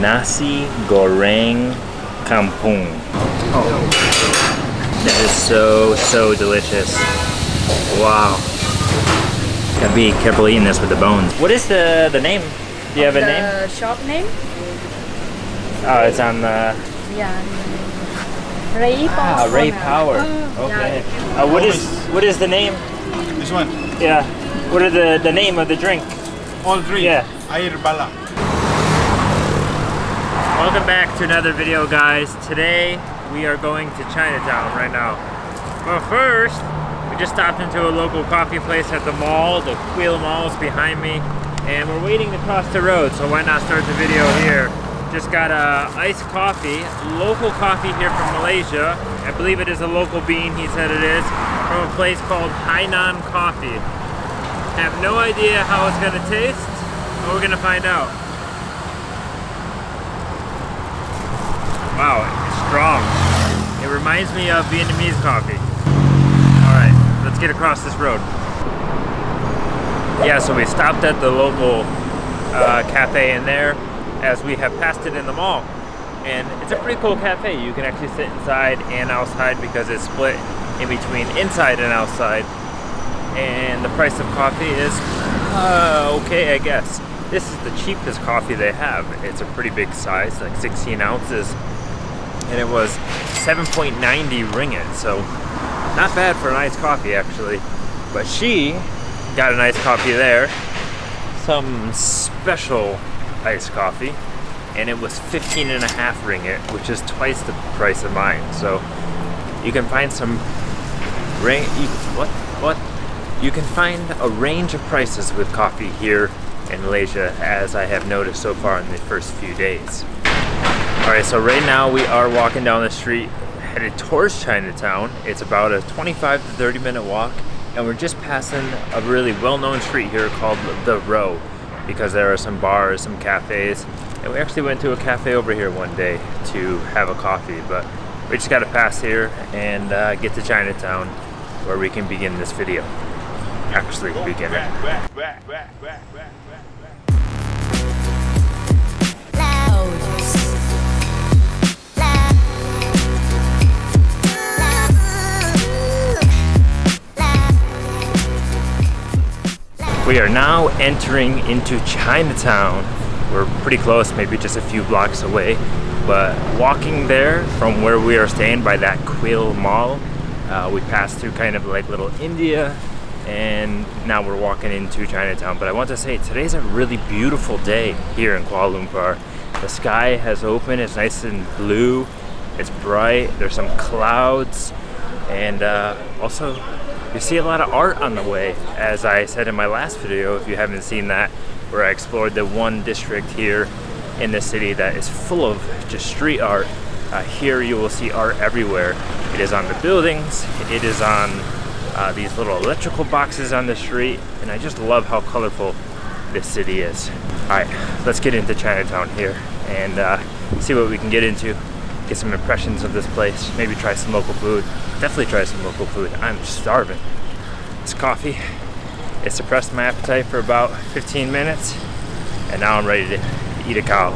nasi goreng kampung. Oh, that is so delicious. Wow. Gotta be careful eating this with the bones. What is the name? Do you have a name? The shop name? Oh, it's on the... Yeah. RayPower. RayPower. Okay. Yeah. What is the name? This one? Yeah. What are the name of the drink? All three? Yeah. Air bala. Welcome back to another video, guys. Today we are going to Chinatown right now. But first, we just stopped into a local coffee place at the mall. The Kuala Mall is behind me. And we're waiting to cross the road, so why not start the video here? Just got iced coffee, local coffee here from Malaysia. I believe it is a local bean, he said it is, from a place called Hainan Coffee. I have no idea how it's gonna taste, but we're gonna find out. Wow, it's strong. It reminds me of Vietnamese coffee. All right, let's get across this road. Yeah, so we stopped at the local cafe in there as we have passed it in the mall. And it's a pretty cool cafe. You can actually sit inside and outside because it's split in between inside and outside. And the price of coffee is okay, I guess. This is the cheapest coffee they have. It's a pretty big size, like 16 ounces. And it was 7.90 ringgit, so not bad for an iced coffee actually. But she got an iced coffee there, some special iced coffee, and it was 15.5 ringgit, which is twice the price of mine. So you can find some you can find a range of prices with coffee here in Malaysia, as I have noticed so far in the first few days. Alright, so right now we are walking down the street headed towards Chinatown. It's about a 25 to 30 minute walk, and we're just passing a really well-known street here called The Row, because there are some bars, some cafes, and we actually went to a cafe over here one day to have a coffee, but we just got to pass here and get to Chinatown where we can begin this video. Actually begin it. We are now entering into Chinatown. We're pretty close, maybe just a few blocks away, but walking there from where we are staying by that Kuala Mall, we passed through kind of like Little India, and now we're walking into Chinatown. But I want to say today's a really beautiful day here in Kuala Lumpur. The sky has opened, it's nice and blue, it's bright, there's some clouds, and also you see a lot of art on the way. As I said in my last video, if you haven't seen that, where I explored the one district here in the city that is full of just street art. Here you will see art everywhere. It is on the buildings, it is on these little electrical boxes on the street, and I just love how colorful this city is. Alright, let's get into Chinatown here and see what we can get into. Get some impressions of this place, maybe try some local food. Definitely try some local food. I'm starving. This coffee, it suppressed my appetite for about 15 minutes, and now I'm ready to eat a cow.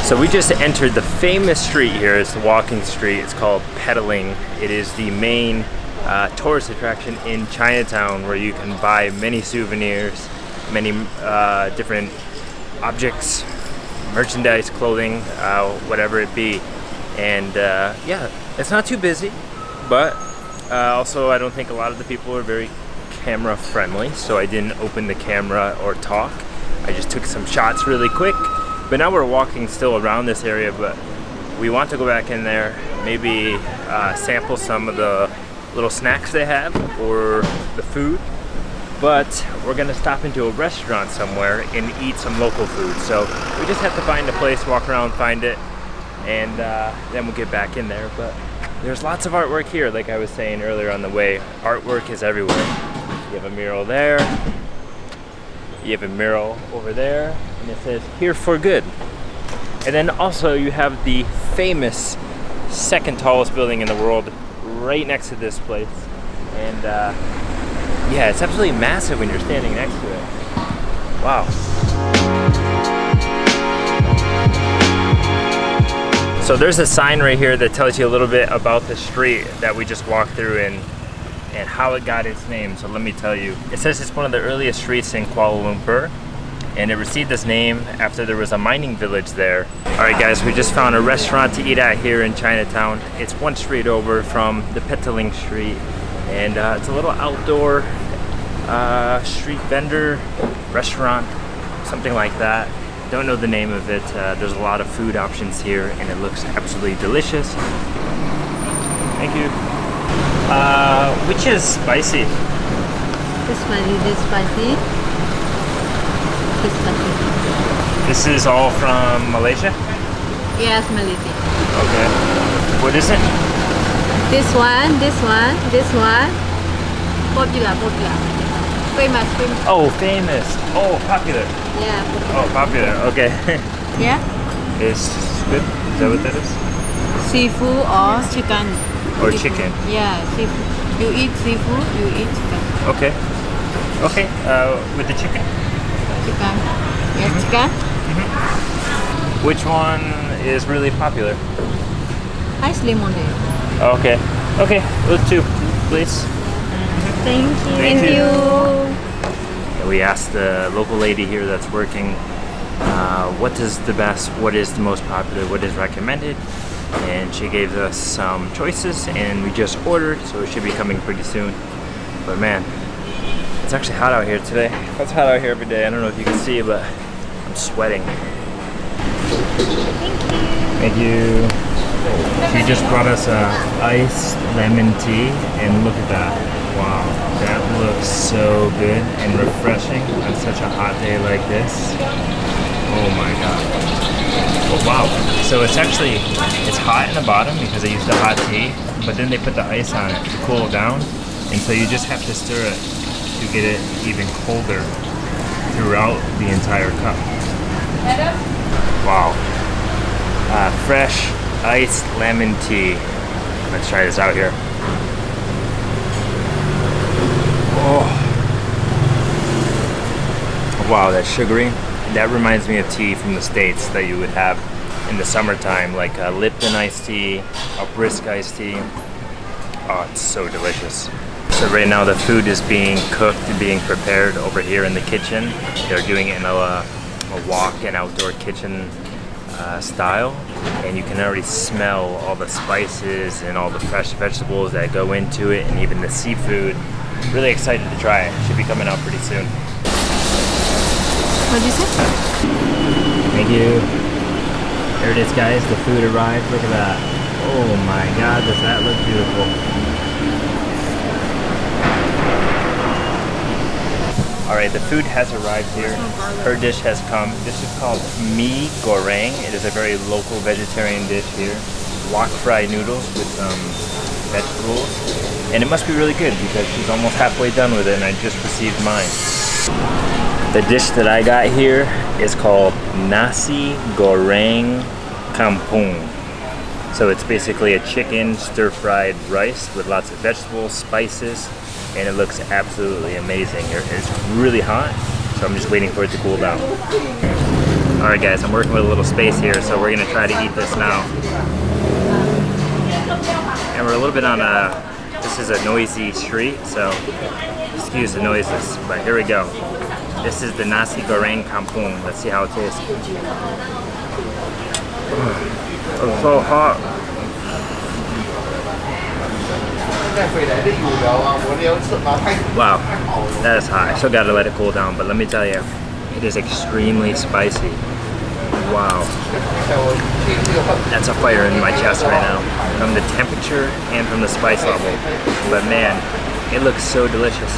So we just entered the famous street here. It's the walking street. It's called Petaling. It is the main tourist attraction in Chinatown, where you can buy many souvenirs, many different objects, merchandise, clothing, whatever it be. And yeah, it's not too busy, but also I don't think a lot of the people are very camera friendly, so I didn't open the camera or talk. I just took some shots really quick. But now we're walking still around this area, but we want to go back in there, maybe sample some of the little snacks they have or the food. But we're gonna stop into a restaurant somewhere and eat some local food. So we just have to find a place, walk around, find it, and then we'll get back in there. But there's lots of artwork here, like I was saying earlier on the way. Artwork is everywhere. You have a mural there. You have a mural over there, and it says "Here for Good." And then also you have the famous second tallest building in the world, right next to this place. And yeah, it's absolutely massive when you're standing next to it. Wow. So there's a sign right here that tells you a little bit about the street that we just walked through and how it got its name. So let me tell you. It says it's one of the earliest streets in Kuala Lumpur, and it received this name after there was a mining village there. All right guys, we just found a restaurant to eat at here in Chinatown. It's one street over from the Petaling Street, and it's a little outdoor street vendor restaurant, something like that. Don't know the name of it. There's a lot of food options here and it looks absolutely delicious. Thank you. Which is spicy? This one is spicy. This spicy. This is all from Malaysia? Yes, Malaysia. Okay. What is it? This one. Popular. Famous. Oh, famous. Oh, popular. Yeah, popular. Oh, popular. Okay. Yeah? It's good? Is that what that is? Seafood or chicken. Or Seafood. chicken? Yeah, seafood. You eat seafood, you eat chicken. Okay. Okay, with the chicken. Chicken. Yes, chicken. Which one is really popular? Ice lemonade. Okay. Okay, those two, please. Thank you. Thank you. We asked the local lady here that's working, what is the most popular, what is recommended, and she gave us some choices and we just ordered, so it should be coming pretty soon. But man, it's actually hot out here today. It's hot out here every day. I don't know if you can see, but I'm sweating. Thank you. She just brought us a iced lemon tea, and look at that. Wow, that looks so good and refreshing on such a hot day like this. Oh my god. Oh wow. So it's hot in the bottom because they used the hot tea, but then they put the ice on it to cool it down, and so you just have to stir it to get it even colder throughout the entire cup. Wow. Fresh iced lemon tea. Let's try this out here. Oh. Wow, that's sugary. That reminds me of tea from the States that you would have in the summertime, like a Lipton iced tea, a brisk iced tea. Oh, it's so delicious. So right now the food is being cooked and being prepared over here in the kitchen. They're doing it in a walk and outdoor kitchen style, and you can already smell all the spices and all the fresh vegetables that go into it, and even the seafood. Really excited to try it. Should be coming out pretty soon. What did you say? Thank you. There it is, guys. The food arrived. Look at that. Oh my god, does that look beautiful. Alright, the food has arrived here. Her dish has come. This is called mee goreng. It is a very local vegetarian dish here. Wok fried noodles with vegetables. And it must be really good because she's almost halfway done with it and I just received mine. The dish that I got here is called nasi goreng kampung. So it's basically a chicken stir-fried rice with lots of vegetables, spices, and it looks absolutely amazing. It's really hot, so I'm just waiting for it to cool down. Alright guys, I'm working with a little space here, so we're gonna try to eat this now. And we're a little bit on this is a noisy street, so excuse the noises, but here we go. This is the nasi goreng kampung. Let's see how it tastes. It's so hot. Wow, that is hot. I still gotta let it cool down, but let me tell you, it is extremely spicy. Wow. That's a fire in my chest right now. From the temperature and from the spice level. But man, it looks so delicious.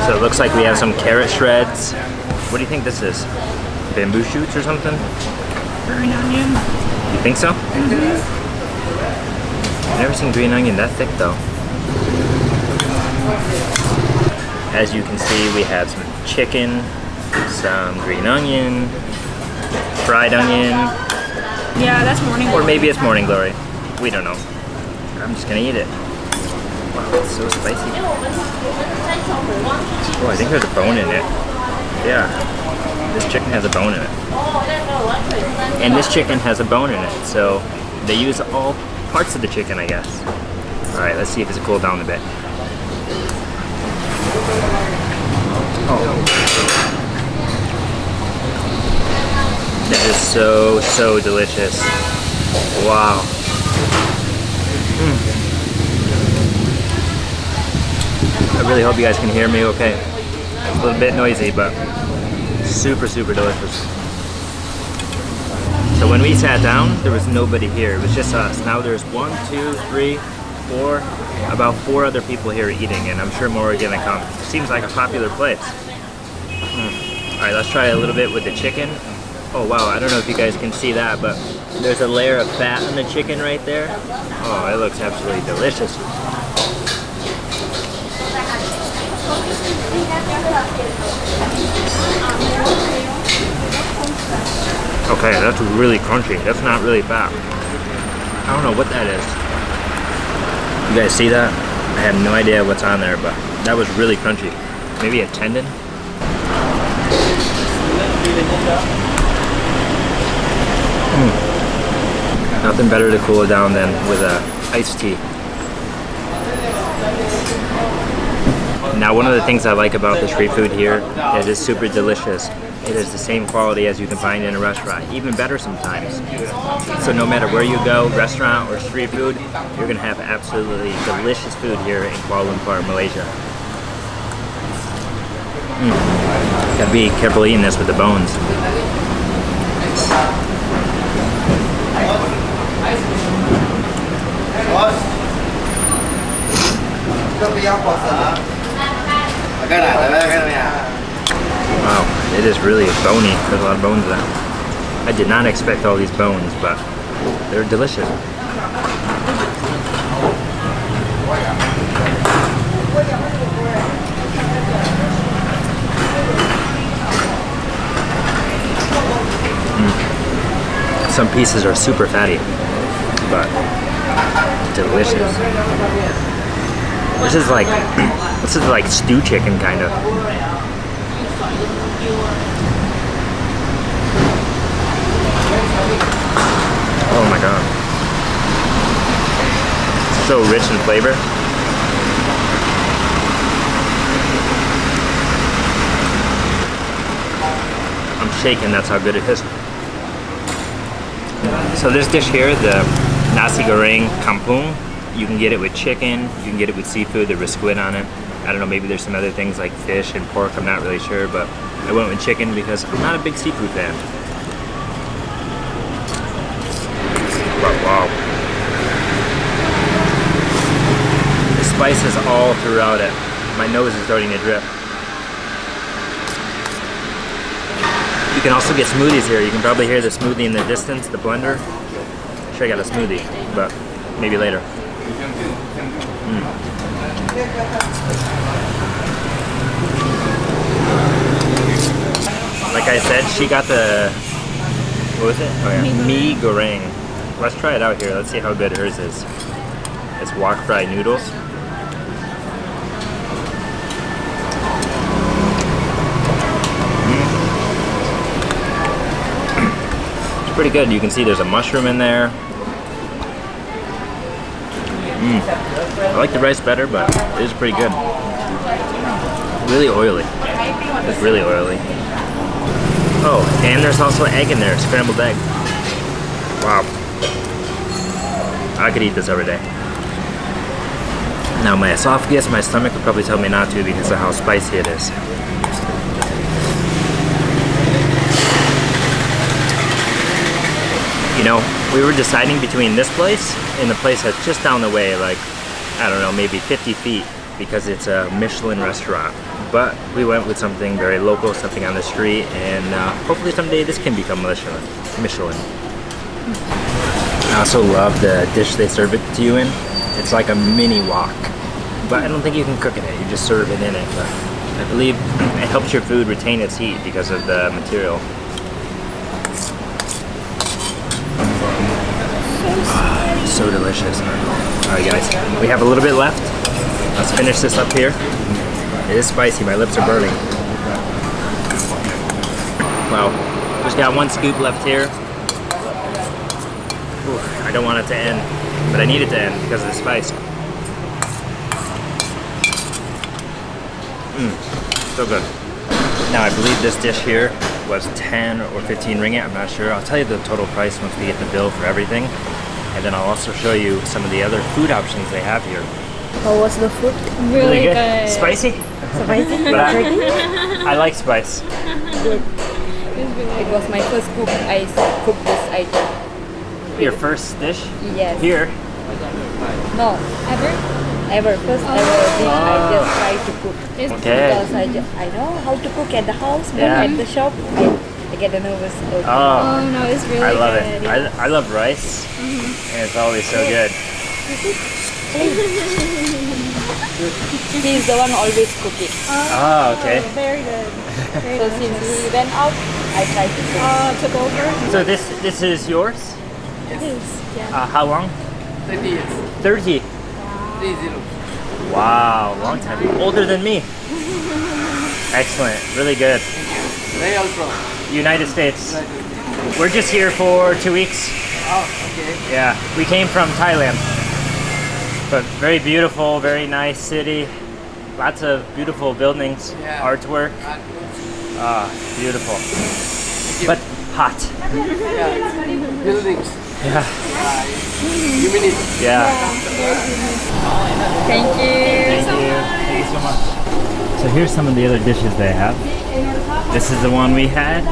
So it looks like we have some carrot shreds. What do you think this is? Bamboo shoots or something? Green onion. You think so? I've never seen green onion that thick though. As you can see, we have some chicken, some green onion, fried onion, Yeah, that's morning. or maybe it's morning glory. We don't know. I'm just gonna eat it. Wow, it's so spicy. Oh, I think there's a bone in it. Yeah, this chicken has a bone in it. And this chicken has a bone in it, so they use all parts of the chicken, I guess. All right, let's see if it's cooled down a bit. Oh. That is so delicious. Wow. I really hope you guys can hear me okay. It's a little bit noisy, but super delicious. So when we sat down, there was nobody here. It was just us. Now there's 1, 2, 3, 4, about 4 other people here eating, and I'm sure more are gonna come. Seems like a popular place. All right, let's try a little bit with the chicken. Oh wow, I don't know if you guys can see that, but there's a layer of fat on the chicken right there. Oh, it looks absolutely delicious. Okay, that's really crunchy. That's not really fat. I don't know what that is. You guys see that? I have no idea what's on there, but that was really crunchy. Maybe a tendon? Nothing better to cool it down than with a iced tea. Now, one of the things I like about the street food here is it's super delicious. It is the same quality as you can find in a restaurant, even better sometimes. So no matter where you go, restaurant or street food, you're gonna have absolutely delicious food here in Kuala Lumpur, Malaysia. Gotta be careful eating this with the bones. Wow, it is really bony. There's a lot of bones in it. I did not expect all these bones, but they're delicious. Some pieces are super fatty, but delicious. This is like stew chicken kind of. Oh my god. So rich in flavor. I'm shaking, that's how good it is. So this dish here, the nasi goreng kampung, you can get it with chicken, you can get it with seafood, there was squid on it. I don't know, maybe there's some other things like fish and pork, I'm not really sure, but I went with chicken because I'm not a big seafood fan. But wow. The spice is all throughout it. My nose is starting to drip. You can also get smoothies here. You can probably hear the smoothie in the distance, the blender. I'm sure I got a smoothie, but maybe later. Like I said, she got the, what was it? Oh yeah, mee goreng. Let's try it out here. Let's see how good hers is. It's wok fried noodles. It's pretty good. You can see there's a mushroom in there. I like the rice better, but it is pretty good. Really oily. It's really oily. Oh, and there's also egg in there, scrambled egg. Wow. I could eat this every day. Now my esophagus, my stomach would probably tell me not to because of how spicy it is. You know, we were deciding between this place and the place that's just down the way, like, I don't know, maybe 50 feet, because it's a Michelin restaurant. But we went with something very local, something on the street, and hopefully someday this can become Michelin. I also love the dish they serve it to you in. It's like a mini wok. but I don't think you can cook in it. You just serve it in it. But I believe it helps your food retain its heat because of the material. So delicious. Alright guys, we have a little bit left. Let's finish this up here. It is spicy, my lips are burning. Wow, just got one scoop left here. Ooh, I don't want it to end, but I need it to end because of the spice. So good. Now I believe this dish here was 10 or 15 ringgit, I'm not sure. I'll tell you the total price once we get the bill for everything. And then I'll also show you some of the other food options they have here. How was the food? Really good. Spicy? Spicy? But I like spice. Good. It was my first cook. I cooked this item. Your first dish? Yes. Here? No. Ever. First ever dish I just tried to cook. Okay. Because I know how to cook at the house, but Yeah. at the shop I get nervous. Oh, no, it's really I love good. it. I love rice, and it's always so good. He's the one always cooking. Oh, okay. Very good. Very So delicious. since he went out, I tried to cook. Took over. So this is yours? It is. Yeah. How long? 30 years. 30. 30. Wow, long time. Older than me. Excellent. Really good. Where are you all from? United States. We're just here for 2 weeks. Oh, okay. Yeah, we came from Thailand. But very beautiful, very nice city. Lots of beautiful buildings, Yeah. artwork. Ah, beautiful. But hot. Yeah. Buildings. Yeah. Humidity. Yeah. Thank you. Thank you. Thank you so much. So here's some of the other dishes they have. This is the one we had,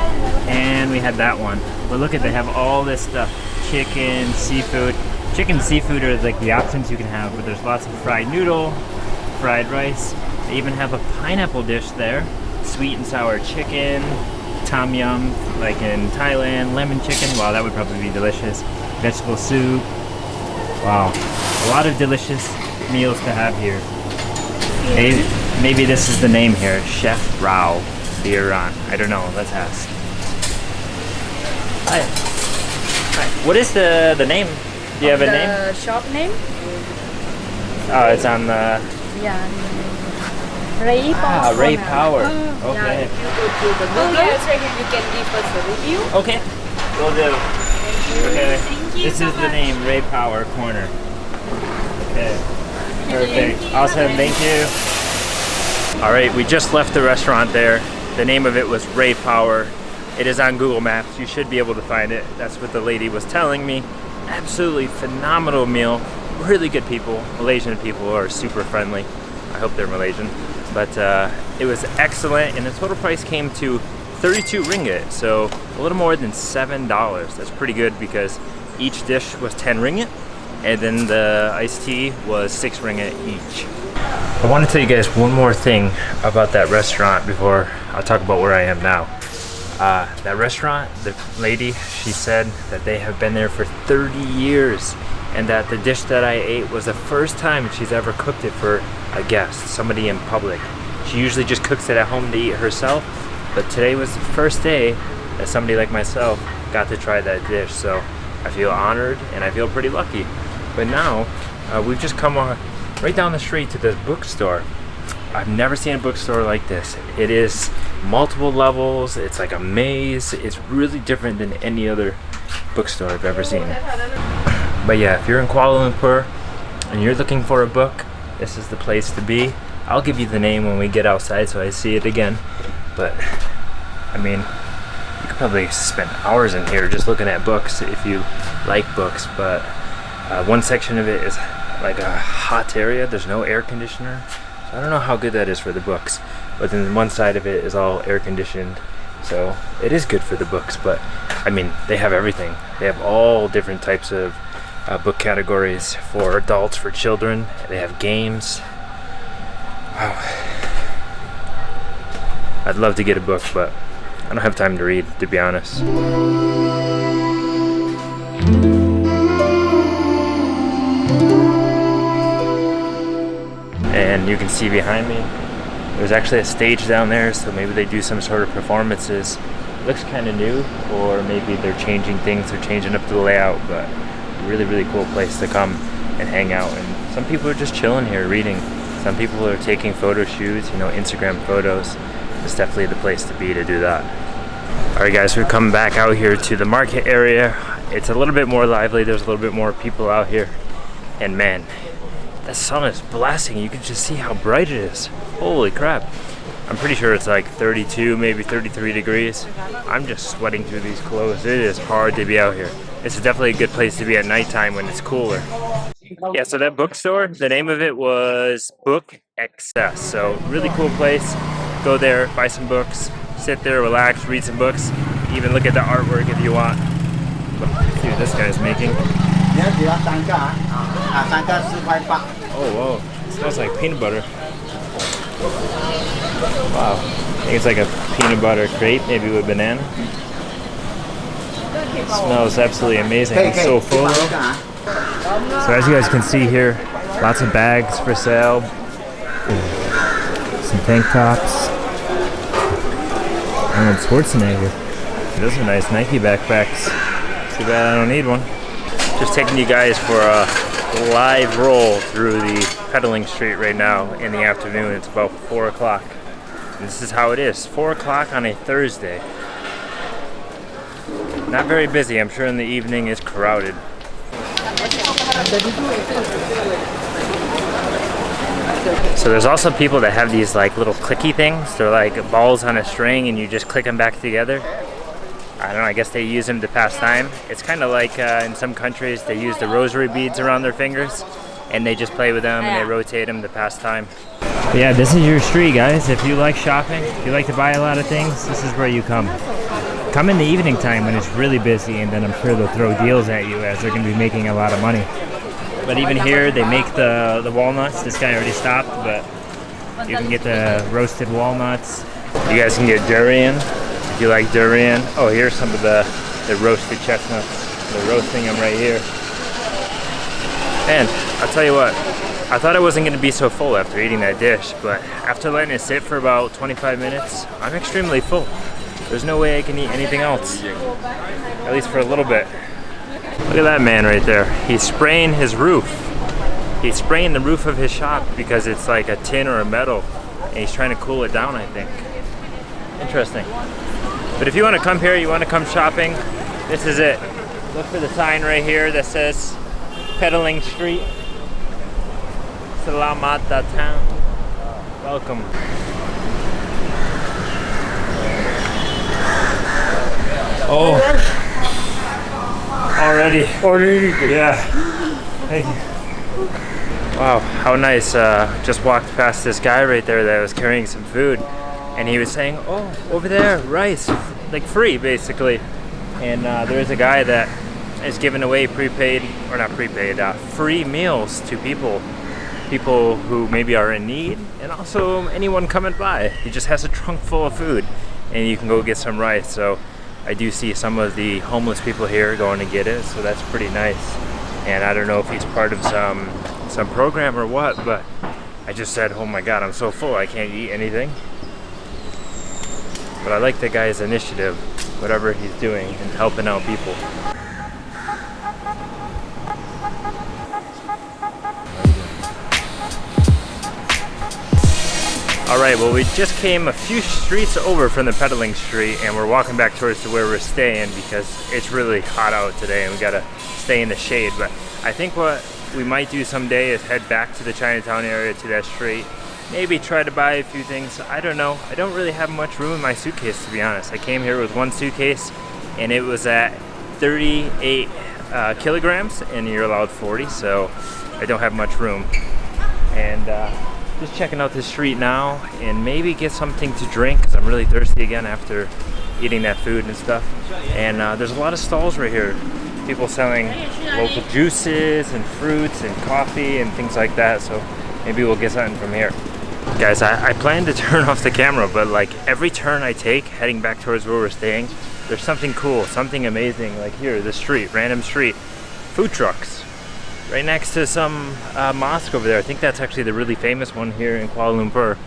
and we had that one. But look at, they have all this stuff. Chicken, seafood. Chicken and seafood are like the options you can have, but there's lots of fried noodle, fried rice. They even have a pineapple dish there. Sweet and sour chicken, tom yum, like in Thailand, lemon chicken. Wow, that would probably be delicious. Vegetable soup. Wow, a lot of delicious meals to have here. Maybe this is the name here, Chef Rao Biran. I don't know, let's ask. Hi. Hi. What is the name? Do you have a name? The shop name? Oh, it's on the... Yeah. RayPower. RayPower. Yeah, Okay. if you go to the Google, you can give us a review. Okay. Will do. Okay. This is the name, RayPower Corner. Okay. Perfect. Awesome. Thank you. All right, we just left the restaurant there. The name of it was RayPower. It is on Google Maps. You should be able to find it. That's what the lady was telling me. Absolutely phenomenal meal. Really good people. Malaysian people are super friendly. I hope they're Malaysian. But it was excellent, and the total price came to 32 ringgit, so a little more than $7. That's pretty good because each dish was 10 ringgit, and then the iced tea was 6 ringgit each. I want to tell you guys one more thing about that restaurant before I talk about where I am now. That restaurant, the lady, she said that they have been there for 30 years, and that the dish that I ate was the first time she's ever cooked it for a guest, somebody in public. She usually just cooks it at home to eat herself, but today was the first day that somebody like myself got to try that dish, so I feel honored and I feel pretty lucky. But now, we've just come right down the street to this bookstore. I've never seen a bookstore like this. It is multiple levels, it's like a maze. It's really different than any other bookstore I've ever seen. But yeah, if you're in Kuala Lumpur and you're looking for a book, this is the place to be. I'll give you the name when we get outside so I see it again. But, I mean, you could probably spend hours in here just looking at books if you like books. But one section of it is like a hot area. There's no air conditioner. So I don't know how good that is for the books. But then one side of it is all air conditioned. So it is good for the books. But, I mean, they have everything. They have all different types of book categories for adults, for children. They have games. Wow. I'd love to get a book, but I don't have time to read, to be honest. And you can see behind me, there's actually a stage down there, so maybe they do some sort of performances. Looks kind of new, or maybe they're changing things, they're changing up the layout, but really, really cool place to come and hang out. And some people are just chilling here, reading. Some people are taking photo shoots, you know, Instagram photos. It's definitely the place to be to do that. All right, guys, we've come back out here to the market area. It's a little bit more lively. There's a little bit more people out here. And man, the sun is blasting. You can just see how bright it is. Holy crap. I'm pretty sure it's like 32, maybe 33 degrees. I'm just sweating through these clothes. It is hard to be out here. It's definitely a good place to be at nighttime when it's cooler. Yeah, so that bookstore, the name of it was Book Excess. So really cool place. Go there, buy some books, sit there, relax, read some books, even look at the artwork if you want. See what this guy's making. Oh, whoa, it smells like peanut butter. Wow, I think it's like a peanut butter crepe, maybe with banana. It smells absolutely amazing. It's so full. So as you guys can see here, lots of bags for sale. Some tank tops. Arnold Schwarzenegger. Those are nice Nike backpacks. Too bad I don't need one. Just taking you guys for a live roll through the Petaling Street right now in the afternoon. It's about 4 o'clock. And this is how it is, 4 o'clock on a Thursday. Not very busy. I'm sure in the evening is crowded. So there's also people that have these like little clicky things. They're like balls on a string and you just click them back together. I don't know, I guess they use them to pass time. It's kind of like in some countries they use the rosary beads around their fingers and they just play with them and they rotate them to pass time. But yeah, this is your street, guys. If you like shopping, if you like to buy a lot of things, this is where you come. Come in the evening time when it's really busy, and then I'm sure they'll throw deals at you as they're going to be making a lot of money. But even here, they make the walnuts. This guy already stopped, but you can get the roasted walnuts. You guys can get durian if you like durian. Oh, here's some of the roasted chestnuts. They're roasting them right here. And I'll tell you what, I thought I wasn't going to be so full after eating that dish, but after letting it sit for about 25 minutes, I'm extremely full. There's no way I can eat anything else, at least for a little bit. Look at that man right there. He's spraying his roof. He's spraying the roof of his shop because it's like a tin or a metal, and he's trying to cool it down, I think. Interesting. But if you want to come here, you want to come shopping, this is it. Look for the sign right here that says Petaling Street. Selamat datang. Welcome. Oh. Already. Yeah. Thank you. Wow, how nice. Just walked past this guy right there that was carrying some food. And he was saying, oh, over there, rice. Like free, basically. And there's a guy that is giving away prepaid, or not prepaid, free meals to people who maybe are in need, and also anyone coming by. He just has a trunk full of food, and you can go get some rice. So I do see some of the homeless people here going to get it, so that's pretty nice. And I don't know if he's part of some program or what, but I just said, oh my god, I'm so full, I can't eat anything. But I like the guy's initiative, whatever he's doing, and helping out people. Alright, well we just came a few streets over from the Petaling Street and we're walking back towards to where we're staying because it's really hot out today and we gotta stay in the shade. But I think what we might do someday is head back to the Chinatown area, to that street. Maybe try to buy a few things. I don't know. I don't really have much room in my suitcase, to be honest. I came here with one suitcase and it was at 38 kilograms and you're allowed 40, so I don't have much room. And just checking out this street now and maybe get something to drink because I'm really thirsty again after eating that food and stuff. And there's a lot of stalls right here. People selling local juices and fruits and coffee and things like that. So maybe we'll get something from here. Guys, I plan to turn off the camera, but like every turn I take heading back towards where we're staying, there's something cool, something amazing. Like here, this street, random street, food trucks. right next to some mosque over there. I think that's actually the really famous one here in Kuala Lumpur.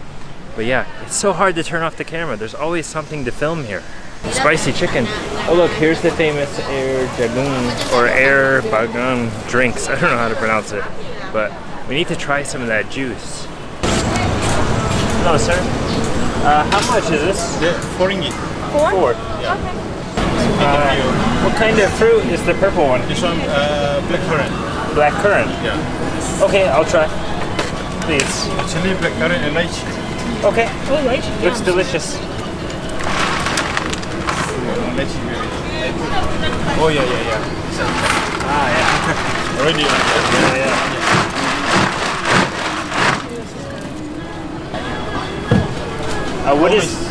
But yeah, it's so hard to turn off the camera. There's always something to film here. Spicy chicken. Oh look, here's the famous air jagung or air bagang drinks. I don't know how to pronounce it, but we need to try some of that juice. Hello, sir. How much is this? Yeah, 4 ringgit. 4? Yeah. What kind of fruit is the purple one? This one, black currant. Black currant. Yeah. Okay, I'll try. Please. Actually, black currant and lychee. Okay. Oh, lychee. Looks delicious. Lychee, maybe. Oh yeah. Ah, yeah. Already. Yeah.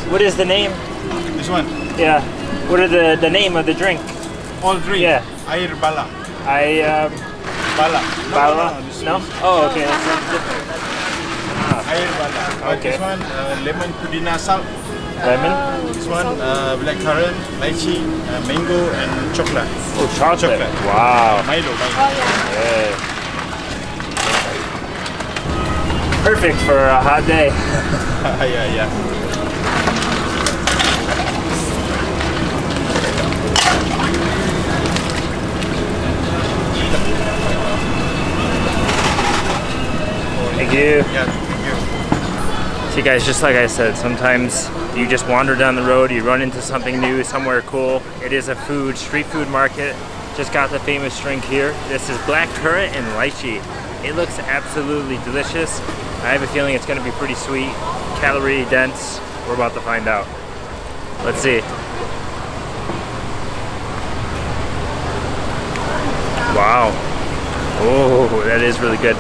What is the name? This one. Yeah. What are the name of the drink? All three. Yeah. Air bala. Bala. Bala. No? Oh, okay. That's different. Air bala. Okay. This one, lemon pudina salt. Lemon? This one, black currant, lychee, mango, and chocolate. Oh, chocolate. Wow. Milo. Yeah. Perfect for a hot day. Yeah. Thank you. Yeah, thank you. See guys, just like I said, sometimes you just wander down the road, you run into something new, somewhere cool. It is a street food market. Just got the famous drink here. This is black currant and lychee. It looks absolutely delicious. I have a feeling it's gonna be pretty sweet, calorie dense. We're about to find out. Let's see. Wow. Oh, that is really good.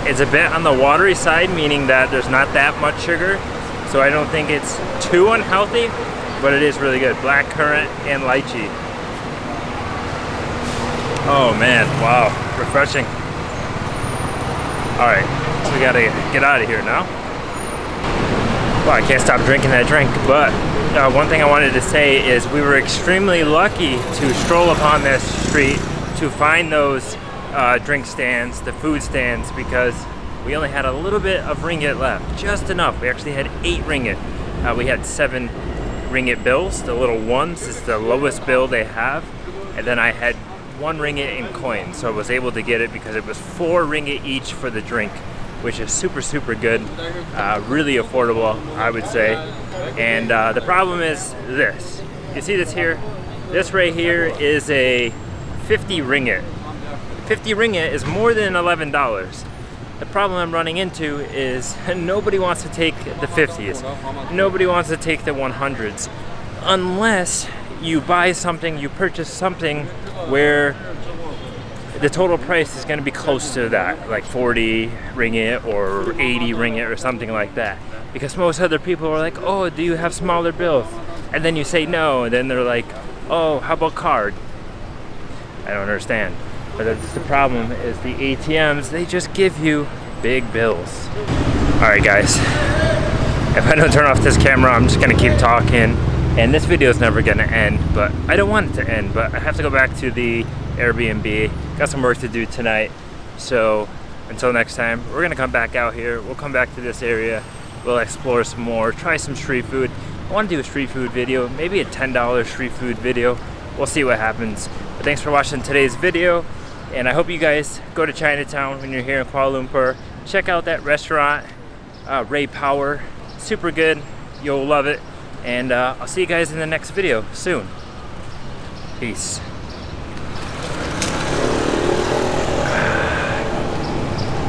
It's a bit on the watery side, meaning that there's not that much sugar, so I don't think it's too unhealthy, but it is really good. Black currant and lychee. Oh man, wow, refreshing. All right, so we gotta get out of here now. Well, I can't stop drinking that drink, but one thing I wanted to say is we were extremely lucky to stroll upon this street to find those drink stands, the food stands, because we only had a little bit of ringgit left, just enough. We actually had 8 ringgit. We had 7 ringgit bills, the little ones. It's the lowest bill they have, and then I had 1 ringgit in coins, so I was able to get it because it was 4 ringgit each for the drink, which is super good, really affordable, I would say. And the problem is this. You see this here? This right here is a 50 ringgit. 50 ringgit is more than $11. The problem I'm running into is nobody wants to take the 50s. Nobody wants to take the 100s. Unless you buy something, you purchase something where the total price is going to be close to that, like 40 ringgit or 80 ringgit or something like that. Because most other people are like, oh, do you have smaller bills? And then you say no, and then they're like, oh, how about card? I don't understand. But that's the problem, is the ATMs, they just give you big bills. All right, guys. If I don't turn off this camera, I'm just gonna keep talking. And this video is never gonna end, but I don't want it to end, but I have to go back to the Airbnb. Got some work to do tonight. So until next time, we're gonna come back out here. We'll come back to this area. We'll explore some more, try some street food. I wanna do a street food video, maybe a $10 street food video. We'll see what happens. But thanks for watching today's video. And I hope you guys go to Chinatown when you're here in Kuala Lumpur. Check out that restaurant, RayPower. Super good. You'll love it. And I'll see you guys in the next video soon. Peace.